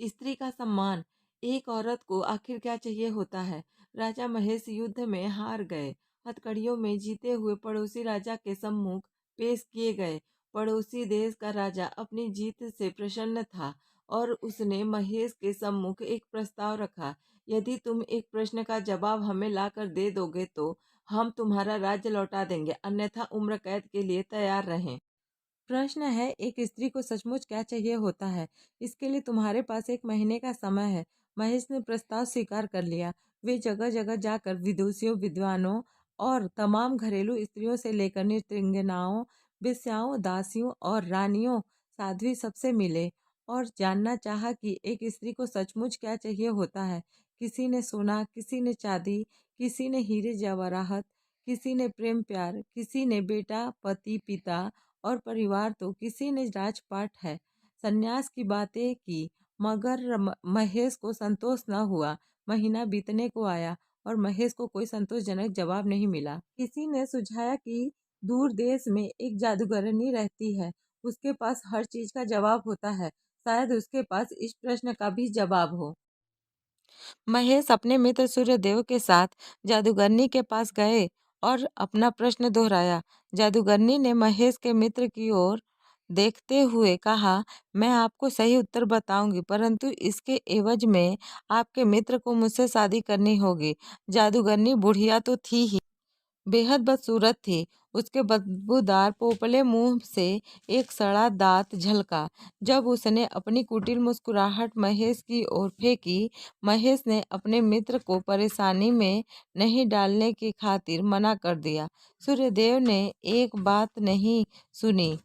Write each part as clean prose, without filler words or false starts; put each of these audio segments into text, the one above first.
स्त्री का सम्मान। एक औरत को आखिर क्या चाहिए होता है? राजा महेश युद्ध में हार गए, हथकड़ियों में जीते हुए पड़ोसी राजा के सम्मुख पेश किए गए। पड़ोसी देश का राजा अपनी जीत से प्रसन्न था और उसने महेश के सम्मुख एक प्रस्ताव रखा। यदि तुम एक प्रश्न का जवाब हमें लाकर दे दोगे तो हम तुम्हारा राज्य लौटा देंगे, अन्यथा उम्र कैद के लिए तैयार रहें। प्रश्न है, एक स्त्री को सचमुच क्या चाहिए होता है? इसके लिए तुम्हारे पास 1 महीने का समय है। महेश ने प्रस्ताव स्वीकार कर लिया। वे जगह जगह जाकर विदुषियों, विद्वानों और तमाम घरेलू स्त्रियों से लेकर नृत्यंगनाओं, वेश्याओं, दासियों और रानियों, साध्वी सबसे मिले और जानना चाहा कि एक स्त्री को सचमुच क्या चाहिए होता है। किसी ने सोना, किसी ने चांदी, किसी ने हीरे जवाहरात, किसी ने प्रेम प्यार, किसी ने बेटा, पति, पिता और परिवार, तो किसी ने राजपाट है। संन्यास की बातें की, मगर महेश को संतोष न हुआ। महीना बीतने को आया और महेश को कोई संतोषजनक जवाब नहीं मिला। किसी ने सुझाया कि दूर देश में एक जादूगरनी रहती है, उसके पास हर चीज का जवाब होता है, शायद उसके पास इस प्रश्न का भी जवाब हो। महेश अपने मित्र सूर्यदेव के साथ जादूगरनी के पास गए और अपना प्रश्न दोहराया। जादूगरनी ने महेश के मित्र की ओर देखते हुए कहा, मैं आपको सही उत्तर बताऊंगी, परंतु इसके एवज में आपके मित्र को मुझसे शादी करनी होगी। जादूगरनी बुढ़िया तो थी ही, बेहद बदसूरत थी। उसके बदबूदार पोपले मुंह से एक सड़ा दांत झलका। जब उसने अपनी कुटिल मुस्कुराहट महेश की ओर फेंकी, महेश ने अपने मित्र को परेशानी में नहीं डालने की खातिर मना कर दिया। सूर्यदेव ने एक बात नहीं सुनी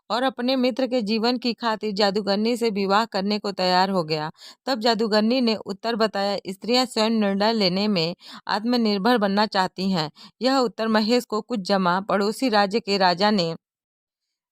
और अपने मित्र के जीवन की खातिर जादूगरनी से विवाह करने को तैयार हो गया। तब जादूगरनी ने उत्तर बताया, स्त्रियां स्वयं निर्णय लेने में आत्मनिर्भर बनना चाहती हैं। यह उत्तर महेश को कुछ जमा पड़ोसी राज्य के राजा ने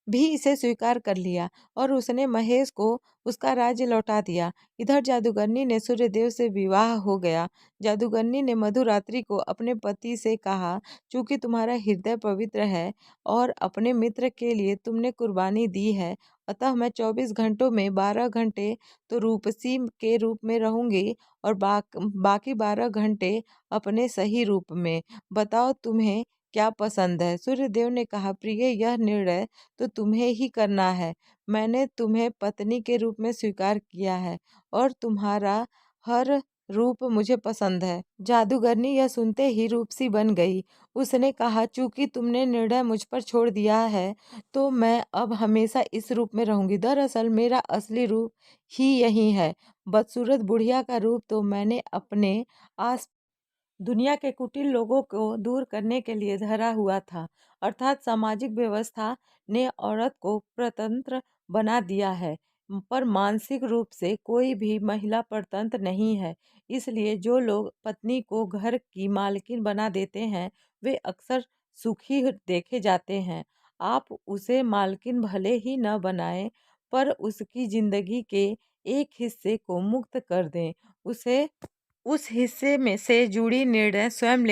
भी इसे स्वीकार कर लिया और उसने महेश को उसका राज्य लौटा दिया। इधर जादूगरनी ने सूर्यदेव से विवाह हो गया। जादूगरनी ने मधुरात्रि को अपने पति से कहा, चूंकि तुम्हारा हृदय पवित्र है और अपने मित्र के लिए तुमने कुर्बानी दी है, अतः मैं 24 घंटों में 12 घंटे तो रूपसी के रूप में रहूंगी और बाकी 12 घंटे अपने सही रूप में। बताओ तुम्हें क्या पसंद है? सूर्यदेव ने कहा, प्रिय, यह निर्णय तो तुम्हें ही करना है। मैंने तुम्हें पत्नी के रूप में स्वीकार किया है और तुम्हारा हर रूप मुझे पसंद है। जादूगरनी यह सुनते ही रूपसी बन गई। उसने कहा, चूंकि तुमने निर्णय मुझ पर छोड़ दिया है तो मैं अब हमेशा इस रूप में रहूंगी। दरअसल मेरा असली रूप ही यही है। बदसूरत बुढ़िया का रूप तो मैंने अपने आस दुनिया के कुटिल लोगों को दूर करने के लिए धरा हुआ था, अर्थात सामाजिक व्यवस्था ने औरत को परतंत्र बना दिया है, पर मानसिक रूप से कोई भी महिला परतंत्र नहीं है। इसलिए जो लोग पत्नी को घर की मालकिन बना देते हैं वे अक्सर सुखी देखे जाते हैं। आप उसे मालकिन भले ही न बनाएं, पर उसकी जिंदगी के एक हिस्से को मुक्त कर दें। उसे उस हिस्से में से जुड़ी निर्णय स्वयं ले